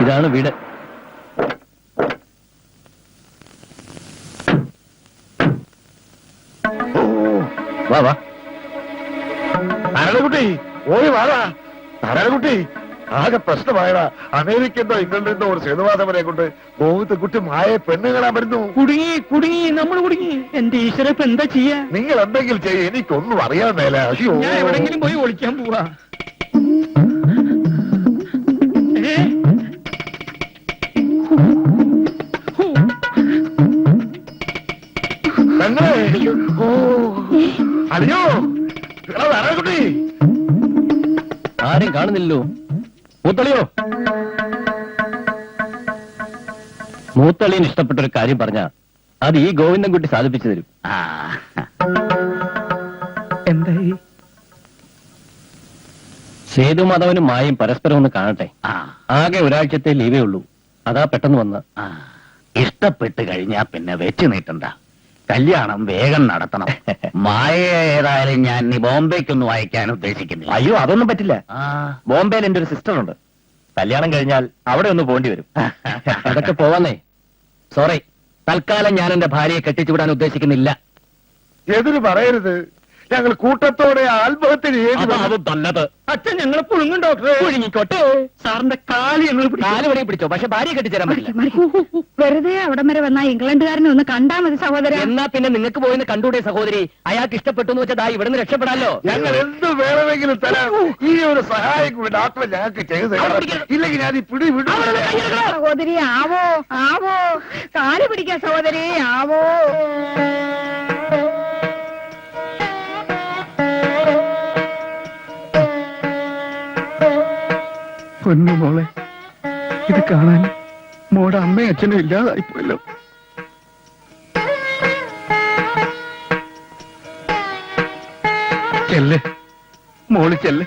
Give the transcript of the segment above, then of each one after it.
ഇതാണ് വീട്. വാ വാ നാരായണക്കുട്ടി, ഓടി വാടാ. നാരായണക്കുട്ടി, ആകെ പ്രശ്നമായടാ. അമേരിക്കന്നോ ഇംഗ്ലണ്ടിന്നോ ഒരു സേതുമാധവനെ കൊണ്ട് ഗോവിന്ദക്കുട്ടി മായ പെണ്ണ് കാണാൻ വരുന്നു. കുടുങ്ങി നമ്മൾ കുടുങ്ങി. എന്റെ ഈശ്വര, ഇപ്പൊ എന്താ ചെയ്യാ? നിങ്ങൾ എന്തെങ്കിലും ചെയ്യ, എനിക്കൊന്നും അറിയാൻ മേല. അയ്യോ, ഞാൻ എവിടെങ്കിലും പോയി ഒളിക്കാൻ പോവാ. പെങ്ങളെ, ഓ അയ്യോ, നാരായണക്കുട്ടി. ആരും കാണുന്നില്ലല്ലോ. മൂത്തളിയോ? മൂത്തളിന് ഇഷ്ടപ്പെട്ട ഒരു കാര്യം പറഞ്ഞ അത് ഈ ഗോവിന്ദൻകുട്ടി സാധിപ്പിച്ചു തരും. എന്തായി? സേതുമാധവനും മായും പരസ്പരം ഒന്ന് കാണട്ടെ. ആകെ ഒരാഴ്ചത്തെ ലീവേ ഉള്ളൂ. അതാ പെട്ടെന്ന് വന്ന്. ഇഷ്ടപ്പെട്ട് കഴിഞ്ഞാ പിന്നെ വെച്ച് നീട്ടണ്ട. കല്യാണം വേഗം നടത്തണം. മായ ഏതായാലും ഞാൻ ഇനി ബോംബെക്കൊന്നും അയക്കാൻ ഉദ്ദേശിക്കുന്നില്ല. അയ്യോ, അതൊന്നും പറ്റില്ല. ബോംബെയിൽ എന്റെ ഒരു സിസ്റ്റർ ഉണ്ട്. കല്യാണം കഴിഞ്ഞാൽ അവിടെ ഒന്ന് പോണ്ടി വരും. അതൊക്കെ പോവാന്നേ. സോറി, തൽക്കാലം ഞാൻ എന്റെ ഭാര്യയെ കെട്ടിച്ചുവിടാൻ ഉദ്ദേശിക്കുന്നില്ല. എതിര് പറയരുത്. ഞങ്ങൾ കൂട്ടത്തോടെ ആത്മഹത്യ അത് നല്ലത്. അച്ഛൻ ഞങ്ങളെ പുഴുങ്ങും ഡോക്ടറെ. പുഴുങ്ങിക്കോട്ടെ. സാറിന്റെ കാല് ഞങ്ങൾ കാല് വരെ പിടിച്ചോ, പക്ഷെ ഭാര്യയെ കെട്ടിച്ചേരാൻ പറ്റില്ല. വെറുതെ അവിടം വരെ വന്ന ഇംഗ്ലണ്ടുകാരനെ ഒന്ന് കണ്ടാ മതി സഹോദര. എന്നാ പിന്നെ നിങ്ങൾക്ക് പോയിന്ന് കണ്ടൂടെ സഹോദരി? അയാൾക്ക് ഇഷ്ടപ്പെട്ടു എന്ന് വെച്ചാൽ ഇവിടെ നിന്ന് രക്ഷപ്പെടാലോ. ഞങ്ങൾ എന്ത് വേണമെങ്കിലും തരാം. ഈ ഒരു സഹായം കൂടി ഡോക്ടറെ ഞങ്ങൾക്ക് ചെയ്തു തരാം. ഇല്ലെങ്കിൽ ഞാൻ ഈ പിടി വിടും. സഹോദരി ആവോ ആവോ, കാല് പിടിക്കാൻ സഹോദരി ആവോ. പൊന്നു മോളെ, ഇത് കാണാൻ മോടെ അമ്മയും അച്ഛനും ഇല്ലാതായിപ്പോയല്ലോ. ചെല്ല് മോള് ചെല്ല്.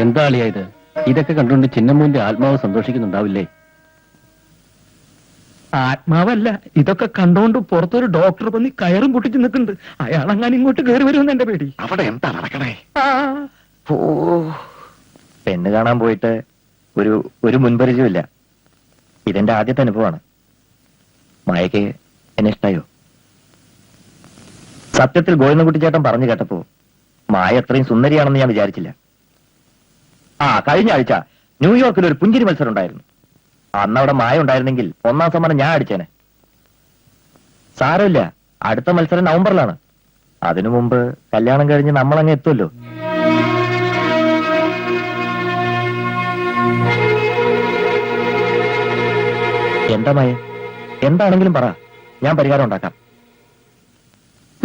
എന്താ അളിയാ ഇത്? ഇതൊക്കെ കണ്ടുകൊണ്ട് ചിന്നമ്മൂന്റെ ആത്മാവ് സന്തോഷിക്കുന്നുണ്ടാവില്ലേ? ആത്മാവല്ല, ഇതൊക്കെ കണ്ടോണ്ട് പുറത്തൊരു ഡോക്ടർ പന്നി കയറും പൊട്ടിച്ച് നിൽക്കുന്നുണ്ട്. അയാളങ്ങനെ ഇങ്ങോട്ട് കയറി വരുമെന്ന് എന്റെ പേടി. അവിടെ എന്താ നടക്കണേ? ഓ, പെണ്ണ് കാണാൻ പോയിട്ട് ഒരു മുൻപരിചയമില്ല. ഇതെന്റെ ആദ്യത്തെ അനുഭവമാണ്. മായക്ക് എന്നെ ഇഷ്ടായോ? സത്യത്തിൽ ഗോവിന്ദൻകുട്ടി ചേട്ടൻ പറഞ്ഞു കേട്ടപ്പോ മായ അത്രയും സുന്ദരിയാണെന്ന് ഞാൻ വിചാരിച്ചില്ല. കഴിഞ്ഞ ആഴ്ച ന്യൂയോർക്കിൽ ഒരു പുഞ്ചിരി മത്സരം ഉണ്ടായിരുന്നു. അന്ന് അവിടെ മായ ഉണ്ടായിരുന്നെങ്കിൽ 1ാം സമ്മാനം ഞാൻ അടിച്ചേനെ. സാരമില്ല, അടുത്ത മത്സരം നവംബറിലാണ്. അതിനു മുമ്പ് കല്യാണം കഴിഞ്ഞ് നമ്മളങ്ങ് എത്തുമല്ലോ. എന്താ മായ? എന്താണെങ്കിലും പറ, ഞാൻ പരിഹാരം ഉണ്ടാക്കാം.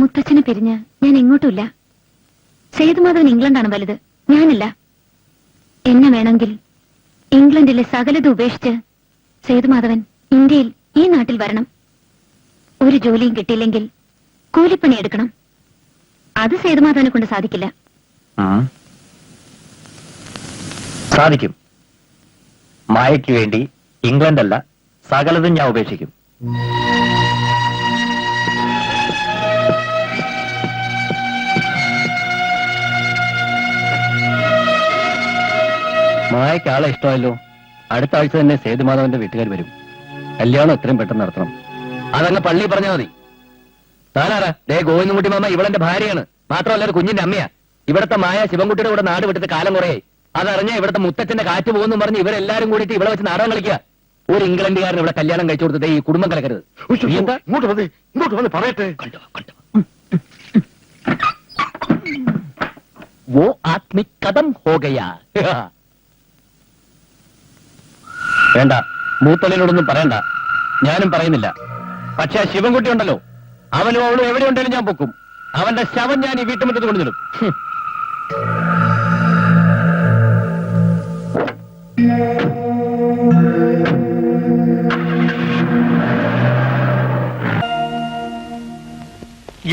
മുത്തച്ഛനെ പിരിഞ്ഞ് ഞാൻ എങ്ങോട്ടുമില്ല. സേതുമാധവൻ ഇംഗ്ലണ്ടാണ് വലുത്, ഞാനില്ല. എന്നെ വേണമെങ്കിൽ ഇംഗ്ലണ്ടിലെ സകലത് ഉപേക്ഷിച്ച് സേതുമാധവൻ ഇന്ത്യയിൽ ഈ നാട്ടിൽ വരണം. ഒരു ജോലിയും കിട്ടിയില്ലെങ്കിൽ കൂലിപ്പണി എടുക്കണം. അത് സേതുമാധവനെ കൊണ്ട് സാധിക്കില്ല. സാധിക്കും. മായയ്ക്ക് വേണ്ടി ഇംഗ്ലണ്ടല്ല, സകലതും ഞാൻ ഉപേക്ഷിക്കും. മായയ്ക്ക് ആളെ ഇഷ്ടമല്ലോ. അടുത്ത ആഴ്ച തന്നെ സേതുമാധവന്റെ വീട്ടുകാർ വരും. കല്യാണം എത്രയും പെട്ടെന്ന് നടത്തണം. അതങ്ങ് പള്ളി പറഞ്ഞാൽ മതി. താനാരാ? ഗോവിന്ദൻകുട്ടി മാമ ഇവളെന്റെ ഭാര്യയാണ്. മാത്രമല്ല ഒരു കുഞ്ഞിന്റെ അമ്മയാ. ഇവിടുത്തെ മായ ശിവൻകുട്ടിയുടെ കൂടെ നാട് വിട്ടിട്ട് കാലം കുറയായി. അതറിഞ്ഞ ഇവിടുത്തെ മുത്തച്ഛന്റെ കാറ്റ് പോകുന്നു പറഞ്ഞ് ഇവരെല്ലാരും കൂടിയിട്ട് ഇവിടെ വെച്ച് നാടകം കളിക്കുക. ഒരു ഇംഗ്ലണ്ടുകാരൻ ഇവിടെ കല്യാണം കഴിച്ചു കൊടുത്തത് ഈ കുടുംബം കലക്കരുത്. ഇങ്ങോട്ട് വന്ന് പറയട്ടെ. वो आत्मिक कदम हो गया. വേണ്ട, മൂത്തളിനോടൊന്നും പറയണ്ട. ഞാനും പറയുന്നില്ല. പക്ഷെ ആ ശിവൻകുട്ടി ഉണ്ടല്ലോ, അവനും അവളും എവിടെ ഉണ്ടെങ്കിലും ഞാൻ പൊക്കും. അവന്റെ ശവം ഞാൻ ഈ വീട്ടുമുറ്റത്ത് കൊണ്ടുവരും.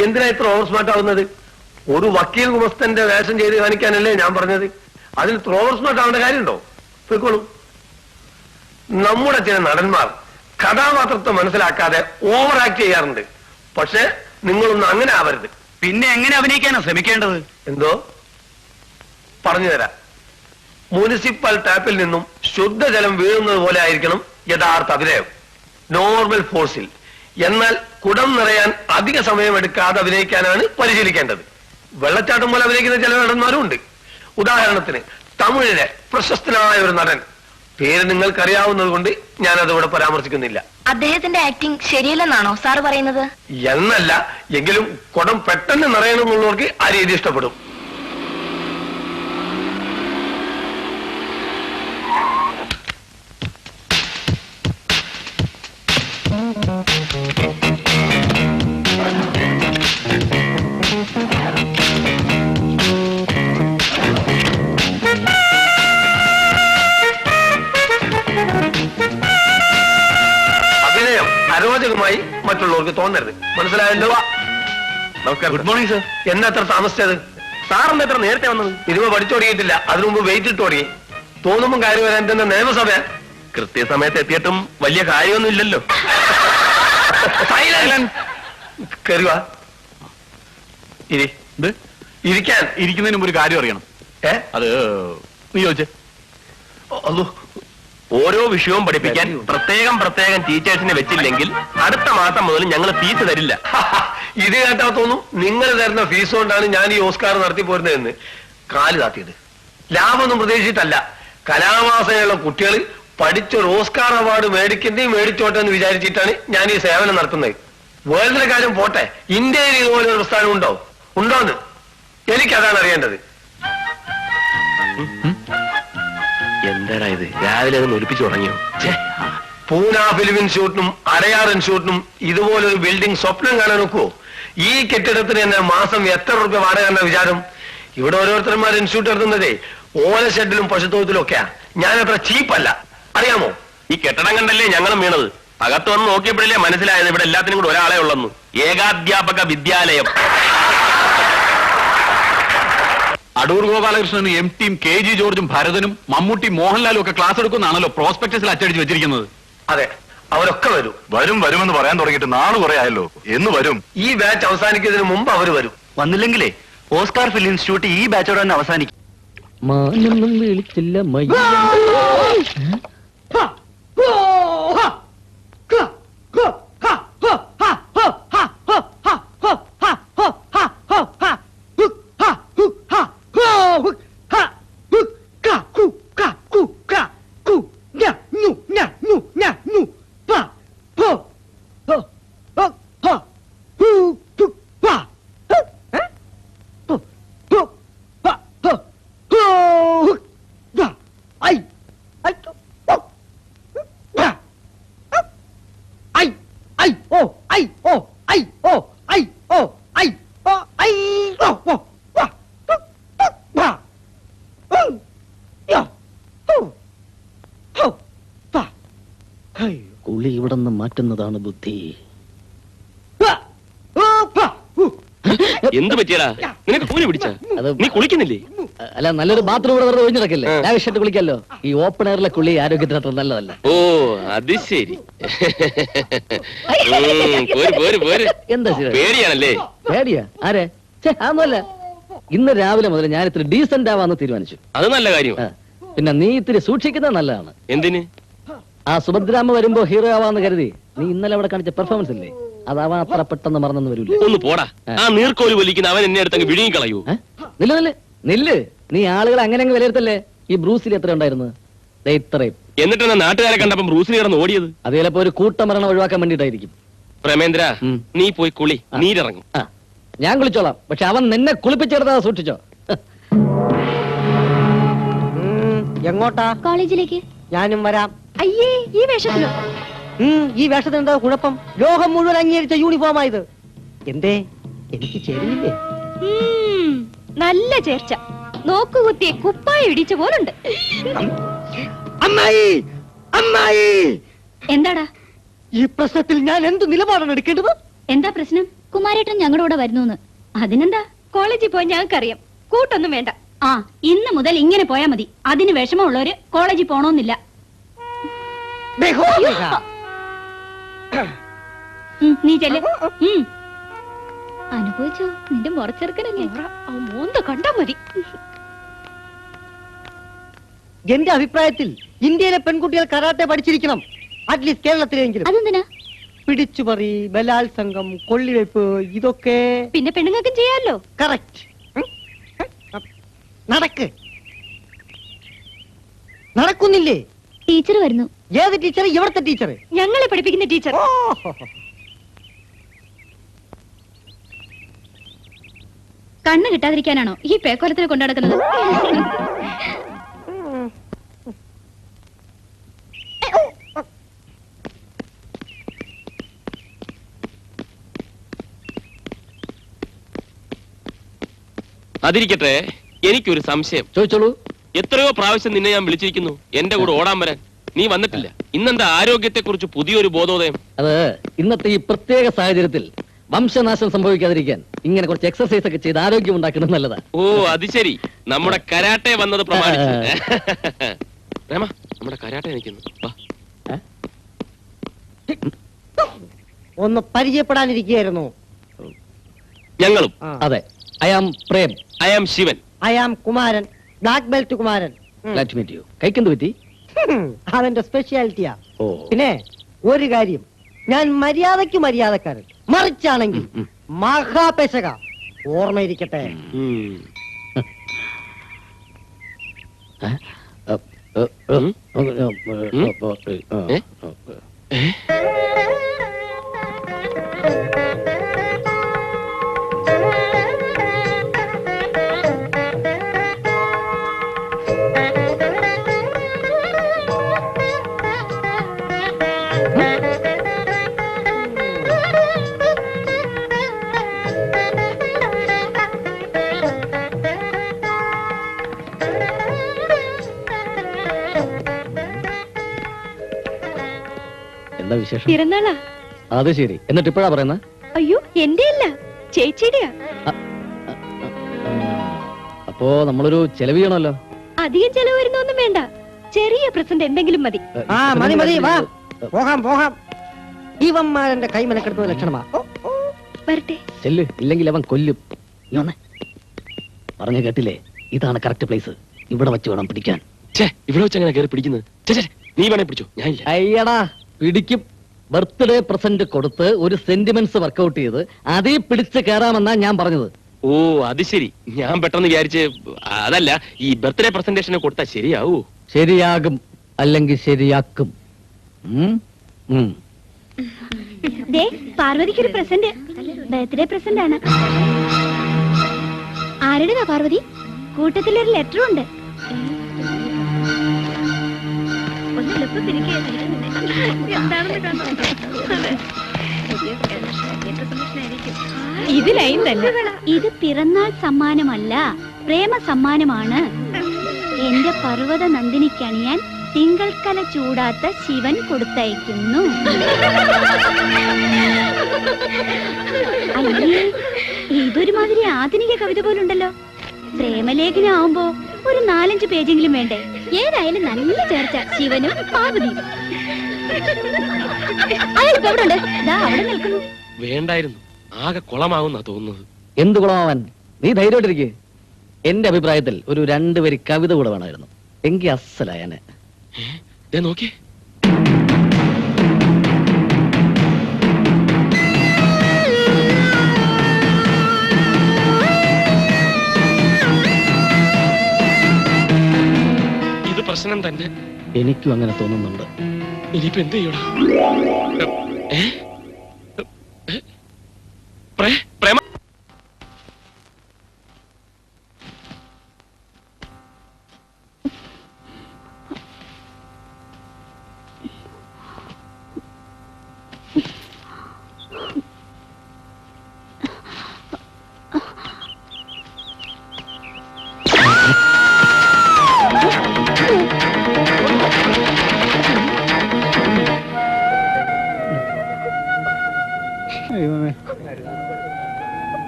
എന്തിനാ ഇത്ര ഓവർ സ്മാർട്ട് ആവുന്നത്? ഒരു വക്കീൽ ഗുമസ്തന്റെ വേഷം ചെയ്ത് കാണിക്കാനല്ലേ ഞാൻ പറഞ്ഞത്. അതിൽ ഇത്ര ഓവർ സ്മാർട്ട് ആവേണ്ട കാര്യമുണ്ടോ? പോയിക്കോളൂ. നമ്മുടെ ചില നടന്മാർ കഥാപാത്രത്തെ മനസ്സിലാക്കാതെ ഓവർ ആക്ട് ചെയ്യാറുണ്ട്. പക്ഷെ നിങ്ങളൊന്നും അങ്ങനെ ആവരുത്. പിന്നെ എങ്ങനെ അഭിനയിക്കാനാ ശ്രമിക്കേണ്ടത്? എന്തോ പറഞ്ഞുതരാം. മുനിസിപ്പൽ ടാപ്പിൽ നിന്നും ശുദ്ധജലം വീഴുന്നത് പോലെ ആയിരിക്കണം യഥാർത്ഥ അഭിനയം, നോർമൽ ഫോഴ്സിൽ. എന്നാൽ കുടം നിറയാൻ അധിക സമയം എടുക്കാതെ അഭിനയിക്കാനാണ് പരിശീലിക്കേണ്ടത്. വെള്ളച്ചാട്ടം പോലെ അഭിനയിക്കുന്ന ചില നടന്മാരും ഉണ്ട്. ഉദാഹരണത്തിന് തമിഴിലെ പ്രശസ്തനായ ഒരു നടൻ, പേര് നിങ്ങൾക്കറിയാവുന്നത് കൊണ്ട് ഞാൻ അതിവിടെ പരാമർശിക്കുന്നില്ല. അദ്ദേഹത്തിന്റെ ആക്ടിങ് ശരിയല്ലെന്നാണോ സാറ് പറയുന്നത്? എന്നല്ല, എങ്കിലും കുടം പെട്ടെന്ന് നിറയണമെന്നുള്ളവർക്ക് ആ രീതി ഇഷ്ടപ്പെടും. അഭിനയം അരോചകമായി മറ്റുള്ളവർക്ക് തോന്നരുത്. മനസ്സിലായല്ലോ? നമസ്കാരം. Good morning sir. എന്നാ എത്ര താമസിച്ചത്? സാറിന് എത്ര നേരത്തെ വന്നത്? സിനിമ പഠിച്ചു തുടങ്ങിയിട്ടില്ല, അതിനു മുമ്പ് വെയിറ്റ് ഇട്ട് തുടങ്ങി. തോന്നുമ്പം കാര്യം വരാൻ തന്നെ നിയമസഭ. കൃത്യസമയത്ത് എത്തിയിട്ടും വലിയ കാര്യമൊന്നും ഇല്ലല്ലോ. കയറുക. ഇരിക്കാൻ. ഇരിക്കുന്നതിന് മുമ്പ് ഒരു കാര്യം അറിയണം. അത് നീ ചോദിച്ചേ. അതോ, ഓരോ വിഷയവും പഠിപ്പിക്കാൻ പ്രത്യേകം ടീച്ചേഴ്സിനെ വെച്ചില്ലെങ്കിൽ അടുത്ത മാസം മുതൽ ഞങ്ങൾ ഫീസ് തരില്ല. ഇത് കേട്ടാ തോന്നും നിങ്ങൾ തരുന്ന ഫീസ് കൊണ്ടാണ് ഞാൻ ഈ ഓസ്കാർ നടത്തി പോരുന്നതെന്ന്. കാല് താത്തിയത് ലാഭമൊന്നും പ്രതീക്ഷിച്ചിട്ടല്ല. കലാവാസനയുള്ള കുട്ടികൾ പഠിച്ചൊരു ഓസ്കാർ അവാർഡ് മേടിച്ചോട്ടെ എന്ന് വിചാരിച്ചിട്ടാണ് ഞാൻ ഈ സേവനം നടത്തുന്നത്. വേൾഡിലെ കാര്യം പോട്ടെ, ഇന്ത്യയിൽ ഇതുപോലെ ഒരു പ്രസ്ഥാനം ഉണ്ടോന്ന് എനിക്കതാണ് അറിയേണ്ടത്. എന്താടാ ഇത്, രാവിലെ അത് ഒലിപ്പിച്ചു തുടങ്ങിയോ? പൂന ഫിലിം ഇൻസ്റ്റിറ്റ്യൂട്ടിനും അടയാർ ഇൻസ്റ്റിറ്റ്യൂട്ടിനും ഇതുപോലൊരു ബിൽഡിംഗ് സ്വപ്നം കാണാൻ നോക്കുവോ? ഈ കെട്ടിടത്തിന് തന്നെ മാസം എത്ര രൂപ വാടക എന്ന വിചാരം? ഇവിടെ ഓരോരുത്തന്മാർ ഇൻസ്റ്റിറ്റ്യൂട്ട് നടത്തുന്നതേ ഓല ഷെഡിലും പശുത്തൊഴുത്തിലും ഒക്കെയാ. ഞാൻ അത്ര ചീപ്പല്ല, അറിയാമോ? ഈ കെട്ടിടം കണ്ടല്ലേ ഞങ്ങളും വീണത്. അകത്ത് വന്ന് നോക്കിയപ്പോഴല്ലേ മനസ്സിലായത് ഇവിടെ എല്ലാത്തിനും കൂടെ ഒരാളെ ഉള്ളെന്ന്. ഏകാധ്യാപക വിദ്യാലയം. അടൂർ ഗോപാലകൃഷ്ണനും എം ടിയും കെ ജി ജോർജും ഭരതനും മമ്മൂട്ടി മോഹൻലാലും ഒക്കെ ക്ലാസ് എടുക്കുന്നാണല്ലോ പ്രോസ്പെക്ടസിൽ അച്ചടിച്ച് വെച്ചിരിക്കുന്നത്. അതെ, അവരൊക്കെ വരും. വരുമെന്ന് പറയാൻ തുടങ്ങിയിട്ട് നാള് കുറെ ആയല്ലോ. എന്ന് വരും? ഈ ബാച്ച് അവസാനിക്കുന്നതിന് മുമ്പ് അവർ വരും. വന്നില്ലെങ്കിലേ ഓസ്കാർ ഫിലിം ഇൻസ്റ്റിറ്റ്യൂട്ട് ഈ ബാച്ചോടെ തന്നെ അവസാനിക്കും. മാനൊന്നും വിളിച്ചില്ല കുളി ഇവിടെ നിന്ന് മാറ്റുന്നതാണ് ബുദ്ധി. എന്ത് പറ്റിയടാ നിനക്ക്? കൂലി പിടിച്ച നീ കുളിക്കുന്നില്ലേ? അല്ല, നല്ലൊരു ബാത്റൂം ഇവിടെ വെറുതെ ഒഴിഞ്ഞിടക്കല്ലേ, ആവശ്യമായിട്ട് കുളിക്കാലോ. ഈ ഓപ്പൺ എയറിലെ കുളി ആരോഗ്യത്തിന് അത്ര നല്ലതല്ല. ഓ അത് ശരി. എന്താ ശരി? പേടിയാണല്ലേ? പേടിയാ? ആരെ? അതൊന്നുമല്ല. ഇന്ന് രാവിലെ മുതൽ ഞാൻ ഇത്തിരി ഡീസന്റ് ആവാന്ന് തീരുമാനിച്ചു. അത് നല്ല കാര്യം. പിന്നെ നീ ഇത്തിരി സൂക്ഷിക്കുന്നത് നല്ലതാണ്. എന്തിന്? ആ സുഭദ്രാമ്മ വരുമ്പോ ഹീറോ ആവാന്ന് കരുതി നീ ഇന്നലെ അവിടെ കാണിച്ച പെർഫോമൻസ് ഇല്ലേ, അതാവാൻ അത്ര പെട്ടെന്ന് മറന്നു വരൂല. ഒന്ന് പോടാ. ആ നീർക്കോലി വലിക്കുന്ന അവൻ എന്നെ അടുത്തങ്ങ് വിഴുങ്ങി കളയൂ. നില്ല്. നീ ആളുകൾ അങ്ങനെ വിലയിരുത്തല്ലേ. ഈ ബ്രൂസിൽ എത്ര ഉണ്ടായിരുന്നു? ഇത്രയും. എന്നിട്ട് നാട്ടുകാരെ കണ്ടപ്പം ബ്രൂസിന് കിടന്ന് ഓടിയത് അത് ചിലപ്പോ ഒരു കൂട്ടമരണം ഒഴിവാക്കാൻ വേണ്ടിട്ടായിരിക്കും. പ്രേമേന്ദ്ര, നീ പോയി കുളി, നീരിറങ്ങും. ഞാൻ കുളിച്ചോളാം, പക്ഷെ അവൻ നിന്നെ കുളിപ്പിച്ചെടുത്താ സൂക്ഷിച്ചോ. എങ്ങോട്ടാ? കോളേജിലേക്ക്. ഞാനും വരാം. അയ്യേ, ഈ വേഷത്തിലോ? ഈ വേഷത്തിന് എന്താ കുഴപ്പം? ലോകം മുഴുവൻ അംഗീകരിച്ച യൂണിഫോമായത്. എന്തേ എനിക്ക് ചേരുന്നില്ലേ? നല്ല ചേർച്ച. നോക്കുകുത്തിയെ കുപ്പായ ഇടിച്ച പോലുണ്ട്. അമ്മായി, അമ്മായി, എന്താടാ ഈ പ്രശ്നത്തിൽ ഞാൻ എന്ത് നിലപാടാണ് എടുക്കേണ്ടത്? എന്താ പ്രശ്നം? കുമാരേട്ടൻ ഞങ്ങളുടെ കൂടെ വരുന്നു. അതിനെന്താ, കോളേജിൽ പോയി ഞങ്ങൾക്കറിയാം. കൂട്ടൊന്നും വേണ്ട. ആ, ഇന്ന് മുതൽ ഇങ്ങനെ പോയാ മതി. അതിന് വിഷമമുള്ളവര് കോളേജിൽ പോണോന്നില്ല. നീ ചെല്ല്. അനുഭവിച്ചോ, നിന്റെ മുറച്ചെറുക്കനല്ലേ. മോന്ത കണ്ടാ മതി. എന്റെ അഭിപ്രായത്തിൽ ഇന്ത്യയിലെ പെൺകുട്ടികൾ കരാട്ടെ പഠിച്ചിരിക്കണം. അറ്റ്ലീസ്റ്റ് കേരളത്തിലെങ്കിലും. അതെന്തിനാ? പിടിച്ചുപറി, ബലാത്സംഗം, കൊള്ളിവെപ്പ്, ഇതൊക്കെ പിന്നെ പെണ്ണുങ്ങൾക്കും ചെയ്യാമല്ലോ. കറക്റ്റ്. നടക്ക്. നടക്കുന്നില്ലേ? ടീച്ചർ വരുന്നു. ഏത് ടീച്ചർ? ഇവിടുത്തെ ടീച്ചർ? ഞങ്ങളെ പഠിപ്പിക്കുന്ന ടീച്ചർ. കണ്ണ് കിട്ടാതിരിക്കാനാണോ ഈ പേക്കോലത്തിനെ കൊണ്ടു നടക്കുന്നത്? അതിരിക്കട്ടെ, എനിക്കൊരു സംശയം. ചോദിച്ചോളൂ. എത്രയോ പ്രാവശ്യം നിന്നെ ഞാൻ വിളിച്ചിരിക്കുന്നു എന്റെ കൂടെ ഓടാൻ വരാൻ. നീ വന്നിട്ടില്ല. ഇന്നെന്താ ആരോഗ്യത്തെ കുറിച്ച് പുതിയൊരു ബോധോദയം? അത് ഇന്നത്തെ ഈ പ്രത്യേക സാഹചര്യത്തിൽ വംശനാശം സംഭവിക്കാതിരിക്കാൻ ഇങ്ങനെ കുറച്ച് എക്സർസൈസ് ഒക്കെ ചെയ്ത് ആരോഗ്യം ഉണ്ടാക്കുന്നത് നല്ലതാ. ഓ, അത് ശരി. നമ്മുടെ കരാട്ടെ വന്നത് പ്രമാണിച്ച്. രമ, നമ്മുടെ കരാട്ടെ നിൽക്കുന്നു. വാ. ഒന്ന് പരിചയപ്പെടാനിരിക്കുകയായിരുന്നു. ഞങ്ങളും. അതെ, I am Prem. I am Shivan. I am Kumaran, black belt Kumaran. Glad to meet you. കൈക്കെന്ത് പറ്റി? അതെന്റെ സ്പെഷ്യാലിറ്റിയാ. ഓ, പിന്നെ ഒരു കാര്യം, ഞാൻ മര്യാദയ്ക്ക് മര്യാദക്കാരൻ. മറിച്ചാണെങ്കിൽ മഹാപേശക. ഓർമ്മയിരിക്കട്ടെ. എന്താ വിശേഷം? പിറന്നാളാ. അത് ശരി. എന്നിട്ട് ഇപ്പഴാ പറയുന്ന? അയ്യോ, എന്റെ അല്ല, ചേച്ചിയുടെയാ. അപ്പോ നമ്മളൊരു ചെലവ് ചെയ്യണമല്ലോ. അധികം ചെലവ് വരുന്നൊന്നും വേണ്ട. ചെറിയ പ്രസന്റ് എന്തെങ്കിലും മതി. ആ മതി മതി, വാ പോകാം പോകാം. ഇവന്മാരെന്റെ കൈ മെനക്കെടുക്കുന്ന ലക്ഷണമാ. വരട്ടെ. ചെല്ല്, ഇല്ലെങ്കിൽ അവൻ കൊല്ലും. നീ വന്നേ. പറഞ്ഞു കേട്ടില്ലേ, ഇതാണ് കറക്റ്റ് പ്ലേസ്. ഇവിടെ വെച്ച് വേണം പിടിക്കാൻ. ഇവിടെ വെച്ച് എങ്ങനെ കയറി പിടിക്കുന്നത്? നീ വേണേ പിടിച്ചോ, ഞാനില്ല. അയ്യടാ, പിടിക്കും. ബർത്ത്ഡേ പ്രസന്റ് കൊടുത്ത് ഒരു സെന്റിമെന്റ്സ് വർക്കൗട്ട് ചെയ്ത് അതേ പിടിച്ച് കയറാമെന്നാ ഞാൻ പറഞ്ഞത്. ഓ, അത് ശരി. ഞാൻ പെട്ടെന്ന് വിചാരിച്ച് അതല്ല, ഈ ബർത്ത്ഡേ പ്രസന്റേഷന് കൊടുത്താൽ ശരിയാവൂ? ശരിയാകും, അല്ലെങ്കിൽ ശരിയാക്കും. പാർവതിക്കൊരു പ്രസന്റ്. ബർത്ത്ഡേ പ്രസന്റ് ആണ്. ആരുടേതാ പാർവതി? കൂട്ടത്തിലൊരു ലെറ്ററും ഉണ്ട്. ഇത് പിറന്നാൾ സമ്മാനമല്ല, പ്രേമ സമ്മാനമാണ്. എന്റെ പർവ്വത നന്ദിനിക്കണിയാൻ തിങ്കൾക്കല ചൂടാത്ത ശിവൻ കൊടുത്തയക്കുന്നു. അല്ലേ, ഇതൊരുമാതിരി ആധുനിക കവിത പോലുണ്ടല്ലോ. പ്രേമലേഖനം ആവുമ്പോ ഒരു 4-5 പേജെങ്കിലും വേണ്ടേ? ഏതായാലും നല്ല ചേർച്ച ശിവനും പാർവതിയും. അയാളിപ്പോ എവിടെ ഉണ്ട്? അവിടെ നിൽക്കുന്നു. വേണ്ടായിരുന്നു, ആകെ കുളമാവുന്നാ തോന്നുന്നത്. എന്ത് കുളമാവാൻ? നീ ധൈര്യമായിട്ടിരിക്കേ. എന്റെ അഭിപ്രായത്തിൽ ഒരു 2 വരി കവിത കൂടെ വേണമായിരുന്നു. എങ്കിൽ അസലായനെ. നോക്കിയേ, ഇത് പ്രശ്നം തന്നെ. എനിക്കും അങ്ങനെ തോന്നുന്നുണ്ട്. ഇനിയിപ്പോ എന്ത് ചെയ്യടാ? പ്രേമ,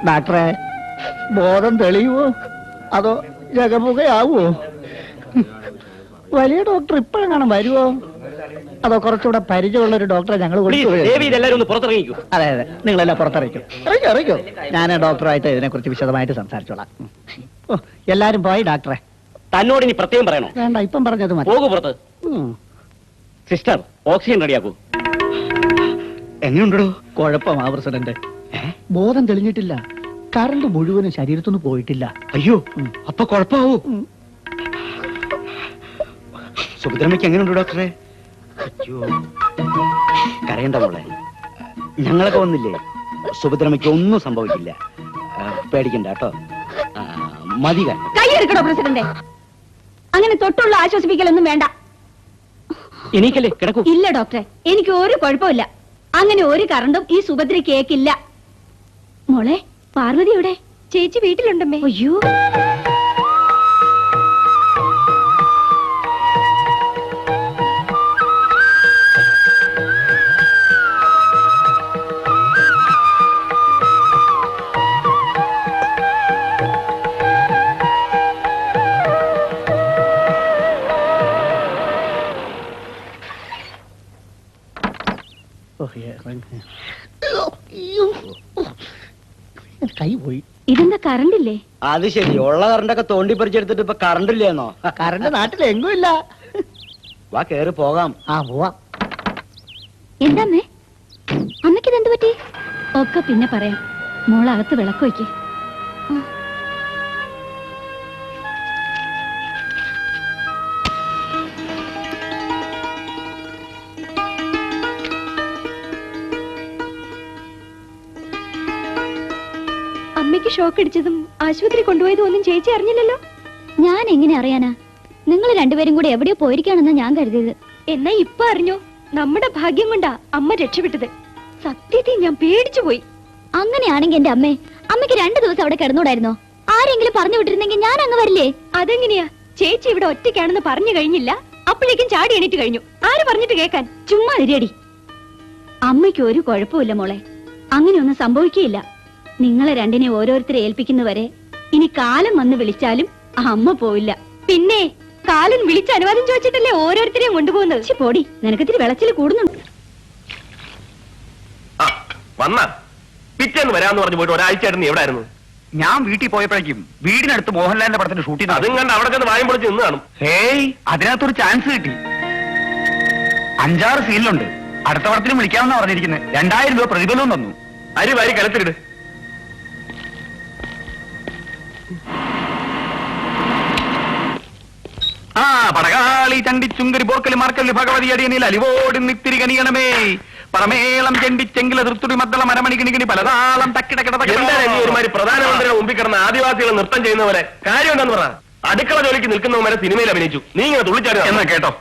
ഡോക്ടറെ ബോധം തെളിയുവോ അതോ ജഗമുഖയാവോ? വലിയ ഡോക്ടർ ഇപ്പോഴെങ്ങാനും വരുവോ അതോ കുറച്ചുകൂടെ പരിചയമുള്ള ഒരു ഡോക്ടറെ ഞങ്ങൾ ഇതെല്ലാരും ഒന്ന് പുറത്തിറങ്ങിക്കൂ. അതെ അതെ, നിങ്ങളെല്ലാം പുറത്തിറക്കും. ഇറങ്ങിക്കോ. ഞാൻ ഡോക്ടറായിട്ട് ഇതിനെക്കുറിച്ച് വിശദമായിട്ട് സംസാരിച്ചോളാം. ഓ, എല്ലാരും പോയി ഡോക്ടറെ. തന്നോട് ഇനി പ്രത്യേകം പറയണോ? വേണ്ട, ഇപ്പം പറഞ്ഞത് മതി. പോകൂ പുറത്ത്. സിസ്റ്റർ, ഓക്സിജൻ റെഡിയാക്കൂ. എങ്ങനെയുണ്ടോ? കുഴപ്പമാ പ്രസിഡന്റ്, ബോധം തെളിഞ്ഞിട്ടില്ല. കറണ്ട് മുഴുവനും ശരീരത്തൊന്നും പോയിട്ടില്ല. അയ്യോ, അപ്പൊ കുഴപ്പമാവൂ. സുഭദ്രമ്മയ്ക്ക് എങ്ങനെയുണ്ട് ഡോക്ടറെ? അയ്യോ, കരയണ്ട മോളെ, ഞങ്ങളൊക്കെ വന്നില്ലേ, സുഭദ്രമ്മയ്ക്ക് ഒന്നും സംഭവിക്കില്ല. പേടിക്കണ്ട കേട്ടോ. മതി കൈയെടുക്കണോ പ്രസിഡന്റ്? അങ്ങനെ തൊട്ടുള്ള ആശ്വസിപ്പിക്കലൊന്നും വേണ്ട. എനിക്കല്ലേ കിടക്കൂ. ഇല്ല ഡോക്ടറെ, എനിക്ക് ഒരു കുഴപ്പമില്ല. അങ്ങനെ ഒരു കറണ്ടും ഈ സുഭദ്ര കേക്കില്ല. മോളെ, പാർവതി എവിടെ? ചേച്ചി വീട്ടിലുണ്ടമ്മേ. അയ്യോ, കൈ പോയി. ഇതെന്താ കറണ്ട് ഇല്ലേ? അത് ശരി, ഉള്ള കറണ്ടൊക്കെ തോണ്ടി പറിച്ചെടുത്തിട്ട് ഇപ്പൊ കറണ്ട് ഇല്ലേന്നോ? കറണ്ട് നാട്ടിൽ എങ്ങും ഇല്ല. വാ, കേറി പോകാം. ആ പോവാം. എന്താമ്മേ, അമ്മയ്ക്കിതെന്ത് പറ്റി? ഒക്കെ പിന്നെ പറയാം. മോളകത്ത് വിളക്ക് വയ്ക്ക്. അമ്മയ്ക്ക് ഷോക്ക് അടിച്ചതും ആശുപത്രി കൊണ്ടുപോയതും ഒന്നും ചേച്ചി അറിഞ്ഞില്ലല്ലോ. ഞാൻ എങ്ങനെ അറിയാനാ? നിങ്ങൾ രണ്ടുപേരും കൂടെ എവിടെയോ പോയിരിക്കാണെന്നാ ഞാൻ കരുതിയത്. എന്നാ ഇപ്പൊ അറിഞ്ഞോ? നമ്മുടെ ഭാഗ്യം കൊണ്ടാ അമ്മ രക്ഷപ്പെട്ടത്. സത്യത്തിൽ ഞാൻ പേടിച്ചു പോയി. അങ്ങനെയാണെങ്കിൽ എന്റെ അമ്മയ്ക്ക് 2 ദിവസം അവിടെ കിടന്നൂടായിരുന്നോ? ആരെങ്കിലും പറഞ്ഞു വിട്ടിരുന്നെങ്കിൽ ഞാൻ അങ്ങ് വരില്ലേ? അതെങ്ങനെയാ? ചേച്ചി ഇവിടെ ഒറ്റയ്ക്കാണെന്ന് പറഞ്ഞു കഴിഞ്ഞില്ല, അപ്പോഴേക്കും ചാടി എണീറ്റ് കഴിഞ്ഞു. ആര് പറഞ്ഞിട്ട് കേക്കാൻ? ചുമ്മാ ഇരിയടി. അമ്മയ്ക്ക് ഒരു കുഴപ്പമില്ല മോളെ, അങ്ങനെയൊന്നും സംഭവിക്കുകയില്ല. നിങ്ങളെ രണ്ടിനെ ഓരോരുത്തരെ ഏൽപ്പിക്കുന്നവരെ ഇനി കാലം വന്ന് വിളിച്ചാലും അമ്മ പോയില്ല. പിന്നെ കാലൻ വിളിച്ച് അനുവാദം ചോദിച്ചിട്ടല്ലേ ഓരോരുത്തരെയും കൊണ്ടുപോകുന്നത്. പോടി, നിനക്കിത്തിരി വിളച്ചിൽ കൂടുന്നുണ്ട്. പിറ്റേന്ന് വരാന്ന് പറഞ്ഞു പോയിട്ട് ഒരാഴ്ചയായിട്ട് നീ എവിടെ ആയിരുന്നു? ഞാൻ വീട്ടിൽ പോയപ്പോഴേക്കും വീടിനടുത്ത് മോഹൻലാലിന്റെ പടത്തിന്റെ ഷൂട്ടിംഗ് അതും കണ്ട് അവിടെ ചെന്ന് വായും പൊളിച്ച് നിന്ന് കാണും. ഹേയ്, അതിനകത്തൊരു ചാൻസ് കിട്ടി. 5-6 സീനിലുണ്ട്. അടുത്ത പടത്തിലും വിളിക്കാമെന്നാ പറഞ്ഞിരിക്കുന്നത്. 2000 രൂപ പ്രതിഫലവും തന്നു. അരി വാരി കലത്തിലിട്. ആ പടകാളി ചണ്ടിച്ചുങ്കരി പോർക്കലി മാർക്കല്ലി ഭഗവതി അടിയനിൽ അലിവോടി നിത്തിരി കനിയണമേ പരമേളം ചെണ്ടിച്ചെങ്കില തൃത്തുടി മദ്ദള മരമണികിണികിണി പലതാളം ഒരുമാതിരി പ്രധാനമന്ത്രിയുടെ മുമ്പിൽ കിടന്ന ആദിവാസികൾ നൃത്തം ചെയ്യുന്നവരെ കാര്യം എന്താന്ന് പറ. അടുക്കള ജോലിക്ക് നിൽക്കുന്നവരെ സിനിമയിൽ അഭിനയിച്ചു. നീ ഇങ്ങനെ തുള്ളിച്ചാടി എന്നാ കേട്ടോ,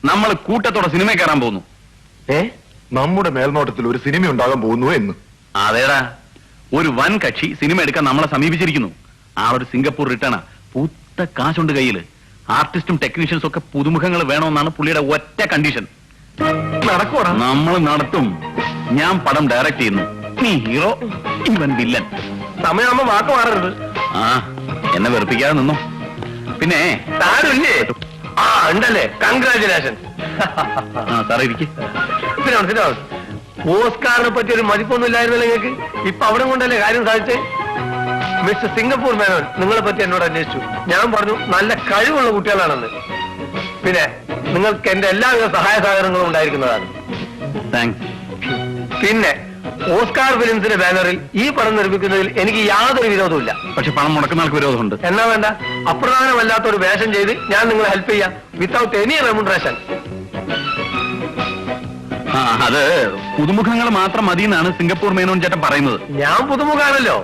നമ്മൾ കൂട്ടത്തോടെ സിനിമ കയറാൻ പോകുന്നു. നമ്മുടെ മേൽനോട്ടത്തിൽ ഒരു സിനിമ ഉണ്ടാകാൻ പോകുന്നു എന്ന്. അതേടാ, ഒരു വൻ കക്ഷി സിനിമ എടുക്കാൻ നമ്മളെ സമീപിച്ചിരിക്കുന്നു. ആ ഒരു സിംഗപ്പൂർ റിട്ടേണാ. പൂത്ത കാശുണ്ട് കയ്യില്. ആർട്ടിസ്റ്റും ടെക്നീഷ്യൻസും ഒക്കെ പുതുമുഖങ്ങൾ വേണമെന്നാണ് പുള്ളിയുടെ ഒറ്റ കണ്ടീഷൻ. നടക്കൂടാ? നമ്മൾ നടത്തും. ഞാൻ പടം ഡയറക്ട് ചെയ്യുന്നു. നീ ഹീറോ, ഇവൻ വില്ലൻ. സമയമാകുമ്പോ വാക്ക് മാറരുത്. ആ, എന്നെ വെറുപ്പിക്കാതെ നിന്നു. പിന്നെ താരമില്ലേ? ആ ഉണ്ടല്ലേ, കൺഗ്രാചുലേഷൻ. സാറേ ഇരിക്കും. ഓസ്കാറിനെ പറ്റി ഒരു മതിപ്പൊന്നും ഇല്ലായിരുന്നല്ലോ നിങ്ങൾക്ക്. ഇപ്പൊ അവിടെ കൊണ്ടല്ലേ കാര്യം സാധിച്ചേ. മിസ്റ്റർ സിംഗപ്പൂർ മേനോൻ നിങ്ങളെ പറ്റി എന്നോട് അന്വേഷിച്ചു. ഞാൻ പറഞ്ഞു നല്ല കഴിവുള്ള കുട്ടികളാണെന്ന്. പിന്നെ നിങ്ങൾക്ക് എന്റെ എല്ലാവിധ സഹായ സഹകരണങ്ങളും ഉണ്ടായിരിക്കുന്നതാണ്. താങ്ക്സ്. പിന്നെ ഓസ്കാർ ഫിലിംസിന്റെ ബാനറിൽ ഈ പടം നിർമ്മിക്കുന്നതിൽ എനിക്ക് യാതൊരു വിരോധമില്ല. പക്ഷെ പണം മുടക്കുന്ന ആൾക്ക് വിരോധമുണ്ട്. എന്നാ വേണ്ട, അപ്രധാനമല്ലാത്ത ഒരു വേഷം ചെയ്ത് ഞാൻ നിങ്ങളെ ഹെൽപ്പ് ചെയ്യാം വിത്തൗട്ട് എനി റെമ്യൂണറേഷൻ. അത് പുതുമുഖങ്ങൾ മാത്രം മതി എന്നാണ് സിംഗപ്പൂർ മേനോൻ ചേട്ടൻ പറയുന്നത്. ഞാൻ പുതുമുഖാണല്ലോ,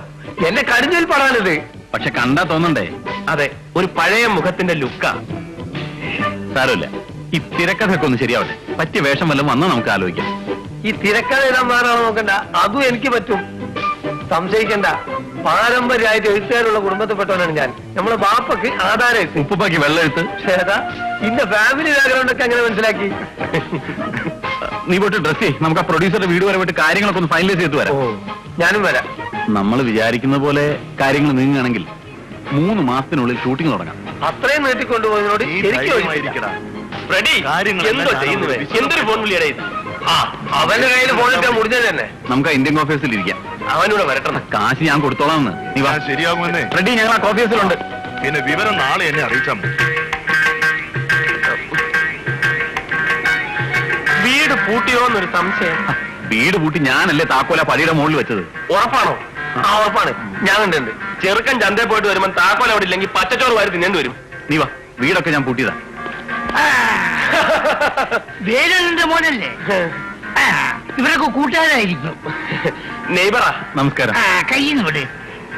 എന്നെ കരുതൽ പടാനിത്. പക്ഷെ കണ്ടാ തോന്നണ്ടേ? അതെ, ഒരു പഴയ മുഖത്തിന്റെ ലുക്ക. സാരമില്ല, ഈ തിരക്കഥയൊക്കെ ഒന്ന് ശരിയാവട്ടെ. പറ്റിയ വേഷം വല്ലതും വന്നാൽ നമുക്ക് ആലോചിക്കാം. ഈ തിരക്കഥ എഴുതാൻ മാറാണോ നോക്കണ്ട, അതും എനിക്ക് പറ്റും. സംശയിക്കണ്ട, പാരമ്പര്യമായിട്ട് എഴുത്തുകാരുള്ള കുടുംബത്തിൽപ്പെട്ടവനാണ് ഞാൻ. നമ്മളെ ബാപ്പക്ക് ആധാരം, ഉപ്പുപ്പാക്കി വെള്ളെഴുത്ത്. ഏതാ ഇന്റെ ഫാമിലി ബാക്ക്ഗ്രൗണ്ട് ഒക്കെ അങ്ങനെ മനസ്സിലാക്കി. നീ പോയിട്ട് ഡ്രസ് ചെയ്യ്. നമുക്ക് ആ പ്രൊഡ്യൂസറുടെ വീട് വരെ പോയിട്ട് കാര്യങ്ങളൊക്കെ ഒന്ന് ഫൈനലൈസ് ചെയ്തിട്ട് വരാം. ഞാനും വരാം. നമ്മൾ വിചാരിക്കുന്ന പോലെ കാര്യങ്ങൾ നീങ്ങുകയാണെങ്കിൽ 3 മാസത്തിനുള്ളിൽ ഷൂട്ടിംഗ് തുടങ്ങാം. അത്രയും നീട്ടിക്കൊണ്ടുപോയതിനോട് ഫ്രെഡി എന്തോ ചെയ്യുന്നത്? എന്തൊരു ഫോൺ വിളിയുടെ ഇത്? ആ അവന്റെ കയ്യിൽ ഫോണിട്ട് മുടിഞ്ഞത് തന്നെ. നമുക്ക് ആ ഇന്ത്യൻ കോഫി ഹൗസിൽ ഇരിക്കാം. അവനൂടെ വരട്ടെ. കാശ് ഞാൻ കൊടുത്തോളാം. നീ വാ. ശരിയാകുമെന്നേ. റെഡി, ഞങ്ങൾ ആ കോഫി ഹൗസിലുണ്ട്. പിന്നെ വിവരം നാളെ എന്നെ അറിയിച്ചാൽ മതി. വീട് പൂട്ടിയോന്നൊരു സംശയം. വീട് പൂട്ടി ഞാനല്ലേ താക്കോല പടിയുടെ മുകളിൽ വെച്ചത്. ഉറപ്പാണോ? ആ ഉറപ്പാണ്. ഞാൻ കണ്ടുണ്ട്. ചെറുക്കൻ ചന്തയിൽ പോയിട്ട് വരുമ്പോൾ താക്കോൽ അവിടെ ഇല്ലെങ്കിൽ പച്ചച്ചോറ് വാരി തിന്നേണ്ടി വരും. നീ വാ, വീടൊക്കെ ഞാൻ പൂട്ടിയതാ. വേലന്റെ മോനല്ലേ? ഇവരൊക്കെ കൂട്ടുകാരായിരിക്കും. നെയ്ബറാ. നമസ്കാരം. കയ്യിന്ന് വിട്.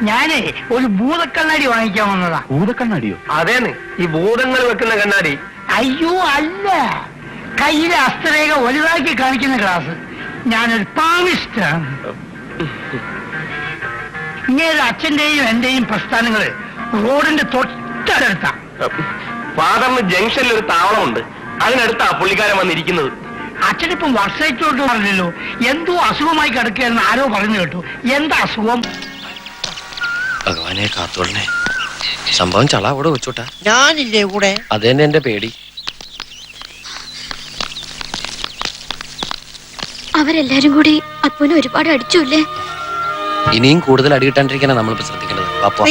ഞാനേ ഒരു ഭൂതക്കണ്ണാടി വാങ്ങിക്കാൻ വന്നതാ. ഭൂതക്കണ്ണാടിയോ? അതേന്ന്, ഈ ഭൂതങ്ങൾ വെക്കുന്ന കണ്ണാടി. അയ്യോ അല്ല, കയ്യിലെ അസ്ത്രരേഖ വലുതാക്കി കാണിക്കുന്ന ഗ്ലാസ്. ഞാനൊരു പാമിസ്റ്റാണ്. ഇങ്ങനെ അച്ഛന്റെയും എന്റെയും പ്രസ്ഥാനങ്ങള് റോഡിന്റെ തൊട്ടടുത്താ. ഫാദറിന് ജംഗ്ഷനിൽ ഒരു താവളമുണ്ട്, അതിനടുത്താ പുള്ളിക്കാരൻ വന്നിരിക്കുന്നത്. അച്ഛനിപ്പം വർഷത്തോട്ട് പറഞ്ഞല്ലോ, എന്തോ അസുഖമായി കിടക്കുകയെന്ന് ആരോ പറഞ്ഞു കേട്ടു. എന്താ അസുഖം? ഭഗവാനെ കാത്തോളനെ. സംഭവം ചള അവിടെ വെച്ചോട്ടാ. ഞാനില്ലേ കൂടെ? അത് തന്നെ എന്റെ പേടി. അവരെല്ലാരും കൂടി അപ്പൂനെ ഒരുപാട് അടിച്ചുല്ലേ? ഇനിയും കൂടുതൽ അടി കിട്ടാണ്ടിരിക്കാനാണ് നമ്മളിപ്പോ ശ്രദ്ധിക്കേണ്ടത്. പാപ്പോ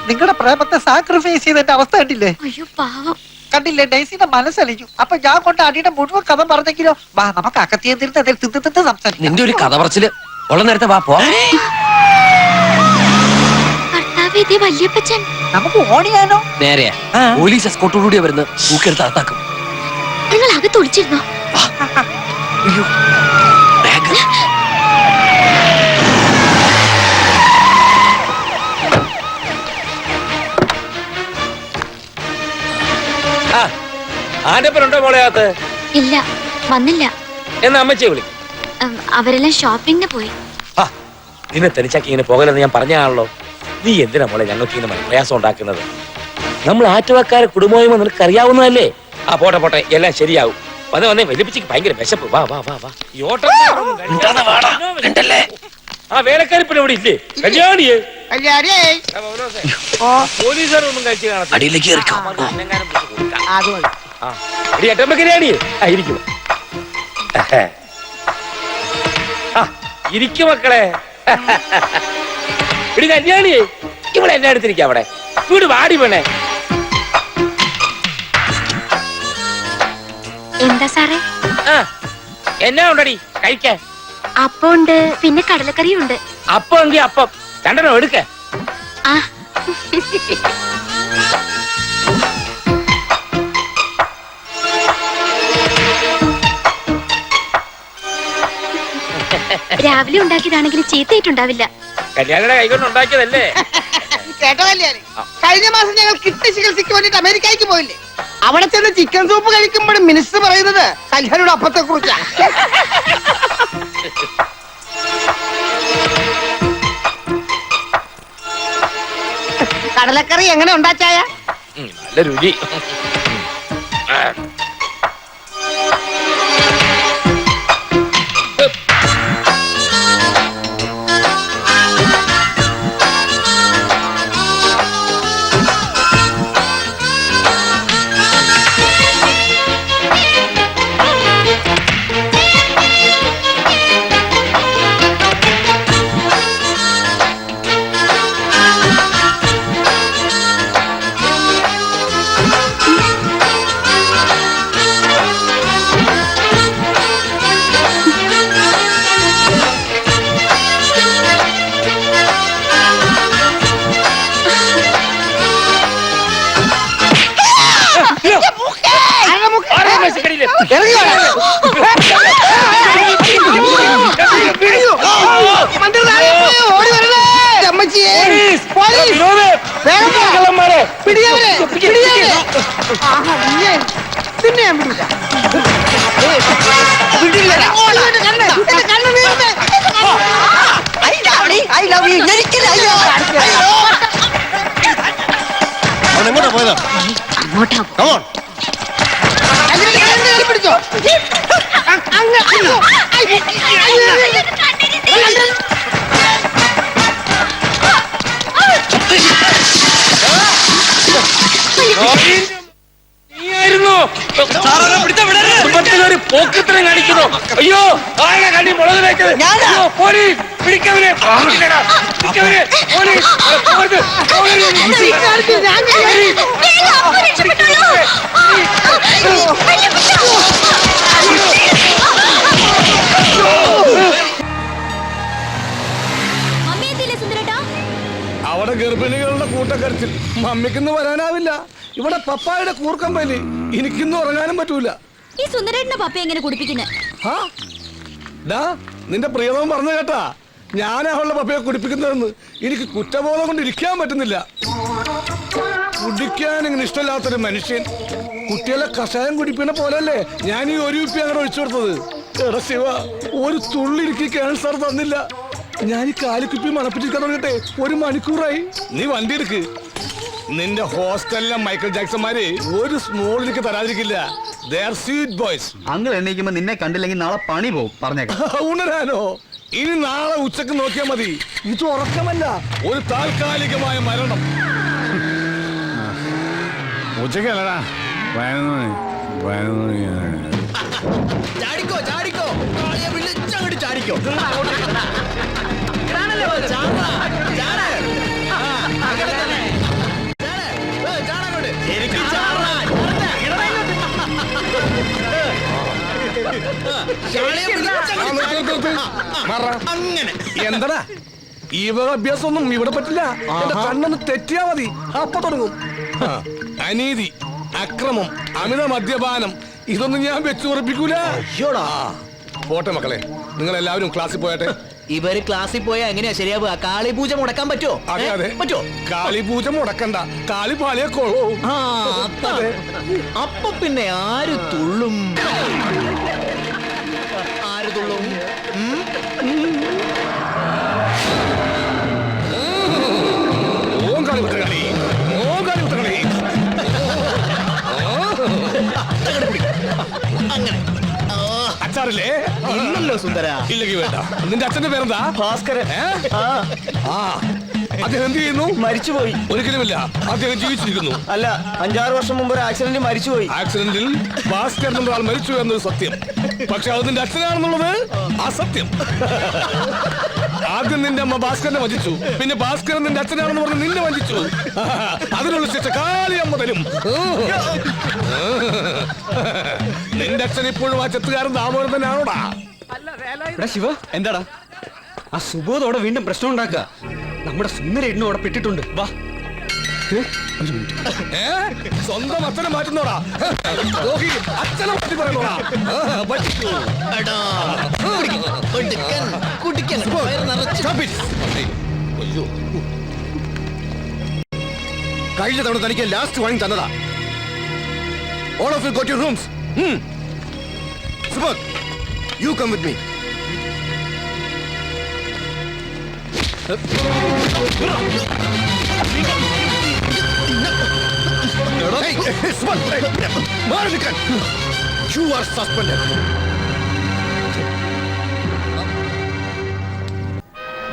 നിങ്ങളുടെ പ്രേമത്തെ സാക്രിഫൈസ് ചെയ്തതിന്റെ അവസ്ഥ കണ്ടില്ലേ? അയ്യോ പാവം. കണ്ടില്ലേ, ഡെയ്സിന്റെ മനസ്സലിഞ്ഞു. അപ്പൊ ഞാൻ കൊണ്ട് അടിയുടെ മുഴുവൻ കഥ പറഞ്ഞെങ്കിലോ? വാ, നമുക്ക് അകത്തിയെന്തിരുന്ന് അതിൽ തിന്ന് സംസാരിക്കും. നിന്റെ ഒരു കഥ പറച്ചില് ഉള്ള നേരത്തെ വാ പോ. കർത്താവേ, ദേ വല്യപ്പച്ചൻ. നമുക്ക് ഓടിയാനോ? നേരെയാ, പോലീസ് എസ്കോർട്ടോടുകൂടിയാ വരുന്നത്. തൂക്കെടുത്ത് അകത്താക്കും. നിങ്ങൾ അകത്ത് ഒളിച്ചിരുന്നോ? ആന്റപ്പനുണ്ടോ മോളെയാത്ത്? ഇല്ല, വന്നില്ല. എന്നാ അമ്മച്ചെ വിളി. അവരെല്ലാം ഷോപ്പിങ്ങിന് പോയി. നിന്നെ തനിച്ചാക്കി ഇങ്ങനെ പോകലെന്ന് ഞാൻ പറഞ്ഞാണല്ലോ. നീ എന്തിനാ മോളെ ഞങ്ങൾക്ക് ഇങ്ങനെ പ്രയാസം ഉണ്ടാക്കുന്നത്? നമ്മൾ ആറ്റുവാക്കാരെ കുടുംബമായുമോ നിനക്ക് അറിയാവുന്നതല്ലേ? ആ പോട്ടെ പോട്ടെ, എല്ലാം ശരിയാവും. വന്നേ വലിപ്പിച്ചിക്ക് ഭയങ്കര വിശപ്പ്. വാ വാ വാ വാ. ഈ ഓട്ടം ആ വേലക്കാരിപ്പിന് ഇവിടെ ഇല്ലേ? കല്യാണിയേ പോലീസുകാരൊന്നും കഴിച്ചു കാണത്തില്ല. അടിയിലേക്ക് കല്യാണിയേ ഇരിക്കും. ഇരിക്കും മക്കളെ. ഇടി കല്യാണിയേ, ഇവിടെ എന്നെ അടുത്തിരിക്കാം. അവിടെ വീട് വാടി വേണേ. എന്താ സാറേ? എന്നാ ഉണ്ടടി കഴിക്കാൻ? അപ്പം ഉണ്ട്, പിന്നെ കടലക്കറിയും ഉണ്ട്. അപ്പം എങ്കിൽ അപ്പം രണ്ടെണ്ണം എടുക്ക. ആ രാവിലെ ഉണ്ടാക്കിയതാണെങ്കിൽ ചീത്തയിട്ടുണ്ടാവില്ല. കല്യാണിയുടെ കൈകൊണ്ട് ഉണ്ടാക്കിയതല്ലേ? കേട്ടോ കല്യാണി, കഴിഞ്ഞ മാസം ഞങ്ങൾ കിഡ്നി ചികിത്സയ്ക്ക് വേണ്ടിട്ട് അമേരിക്കയ്ക്ക് പോയില്ലേ? അവിടെ ചെന്ന് ചിക്കൻ സൂപ്പ് കഴിക്കുമ്പോഴും മിനിസ്റ്റർ പറയുന്നത് കല്യാണിയുടെ അപ്പത്തെ കുറിച്ചാ. കടലക്കറി എങ്ങനെ ഉണ്ടാച്ചായ? നല്ല രുചി. എന്ത് പോക്കത്തിനും കാണിക്കുന്നു? അയ്യോ ആകെ കണ്ടി മുളക് വെച്ചത്. ഞാനാ? അയ്യോ, പോലീസ് പിടിക്കവനെ, പിടിക്കടാ, പിടിക്കവനെ, പോലീസ്, പോകരുത്, പോകരുത്. ഈ കാര്യത്തിൽ ഞാൻ അവിടെ ഗർഭിണികളുടെ കൂട്ടക്കരച്ചിൽ മമ്മിക്കിന്ന് വരാനാവില്ല. ഇവിടെ പപ്പായുടെ കൂർക്കമ്പലി, എനിക്കിന്ന് ഉറങ്ങാനും പറ്റൂല. ഈ സുന്ദരേട്ടന്റെ പപ്പ എങ്ങനെ കുടിപ്പിക്കുന്നത്? നിന്റെ പ്രിയതം പറഞ്ഞു കേട്ടാ, ഞാൻ അവളുടെ പപ്പയെ കുടിപ്പിക്കുന്നതെന്ന്. എനിക്ക് കുറ്റബോധം കൊണ്ട് ഇരിക്കാൻ പറ്റുന്നില്ല. കുടിക്കാൻ ഇങ്ങനെ ഇഷ്ടമില്ലാത്തൊരു മനുഷ്യൻ കുട്ടികളെ കഷായം കുടിപ്പിക്കുന്ന പോലല്ലേ ഞാൻ ഈ ഒരു കുപ്പി അങ്ങനെ ഒഴിച്ചു കൊടുത്തത്. എടാ ശിവ, ഒരു തുള്ളി എനിക്ക് ക്യാൻസർ തന്നില്ല. ഞാൻ ഈ കാലിക്കുപ്പി മണപ്പിച്ചിരിക്കാൻ തുടങ്ങട്ടെ 1 മണിക്കൂറായി. നീ വണ്ടി എടുക്ക്. നിന്റെ ഹോസ്റ്റലിലെ മൈക്കിൾ ജാക്സന്മാര് ഒരു സ്മോൾ എനിക്ക് തരാതിരിക്കില്ല. They are sweet boys. അങ്ങൾ എണ്ണീക്കുമ്പോ നിന്നെ കണ്ടില്ലെങ്കിൽ നാളെ പണി പോവും പറഞ്ഞേക്കാം. ഉണരാനോ? ഇനി നാളെ ഉച്ചക്ക് നോക്കിയാൽ മതി. ഇത് ഉറക്കമല്ല, ഒരു താൽക്കാലികമായ മരണം. ഉച്ചക്കല്ലടാ, ചാടിക്കോ ചാടിക്കോ വിളിച്ചങ്ങോട്ട് ചാടിക്കോ. അങ്ങനെ എന്താടാ ഈ വക അഭ്യാസമൊന്നും ഇവിടെ പറ്റില്ല. എന്റെ കണ്ണൊന്ന് തെറ്റിയാ മതി, അപ്പൊ തുടങ്ങും. അനീതി, അക്രമം, അമിത മദ്യപാനം, ഇതൊന്നും ഞാൻ വെച്ചു ഉറപ്പിക്കൂല. പോട്ടെ മക്കളെ, നിങ്ങൾ എല്ലാവരും ക്ലാസ്സിൽ പോയട്ടെ. ഇവര് ക്ലാസ്സിൽ പോയാ എങ്ങനെയാ ശരിയാവുക? കാളിപൂജ മുടക്കാൻ പറ്റുമോ? അതെ അതെ, പറ്റുമോ? കാളിപൂജ മുടക്കണ്ട, കാളി പാളിയെ കൊള്ളൂ. അപ്പൊ പിന്നെ ആര് തുള്ളും? ആര് തുള്ളും? ഓം കാളി വിട്ട കളി, ഓം കാളി വിട്ട കളി. അങ്ങനെ അച്ചാറില്ലേ? ഇല്ലല്ലോ സുന്ദര. ഇല്ലെങ്കിൽ വേണ്ട. നിന്റെ അച്ഛന്റെ പേരെന്താ? ഭാസ്കരൻ. അദ്ദേഹം എന്ത് ചെയ്യുന്നു? മരിച്ചുപോയി. ഒരിക്കലുമില്ല, അദ്ദേഹം ജീവിച്ചിരിക്കുന്നു. അല്ല, 5-6 വർഷം മുമ്പ് ഒരു ആക്സിഡന്റ് മരിച്ചുപോയി. ആക്സിഡന്റിൽ ഭാസ്കർ എന്നുള്ള ആൾ മരിച്ചു എന്നത് സത്യം. പക്ഷെ അത് നിന്റെ അച്ഛനാണെന്നുള്ളത് അസത്യം. ആദ്യം നിന്റെ അമ്മ ഭാസ്കരനെ വഞ്ചിച്ചു, പിന്നെ ഭാസ്കരൻ നിന്റെ അച്ഛനാണെന്ന് പറഞ്ഞ് നിന്നെ വഞ്ചിച്ചു. അതിനുള്ള ശിക്ഷ കാളിയമ്മ തരും. നിന്റെ അച്ഛൻ ഇപ്പോഴും ആ ചെത്തുകാരൻ ദാമോദരൻ തന്നെയാണോടാ? ശിവ, എന്താടാ ആ സുബോധോടെ വീണ്ടും പ്രശ്നം ഉണ്ടാക്കുക? നമ്മുടെ സുന്ദരേട്ടനും അവിടെ പെട്ടിട്ടുണ്ട്. വാ. സ്വന്തം അച്ഛനെ മാറ്റുന്നോടാ? അച്ഛനെ മാറ്റി പറയുന്നോടാ? കഴിഞ്ഞ തവണ തനിക്ക് ലാസ്റ്റ് വാണിംഗ് തന്നതാ. All of you got your rooms. Subodh, you come with me. Hey, Subodh, you are suspended.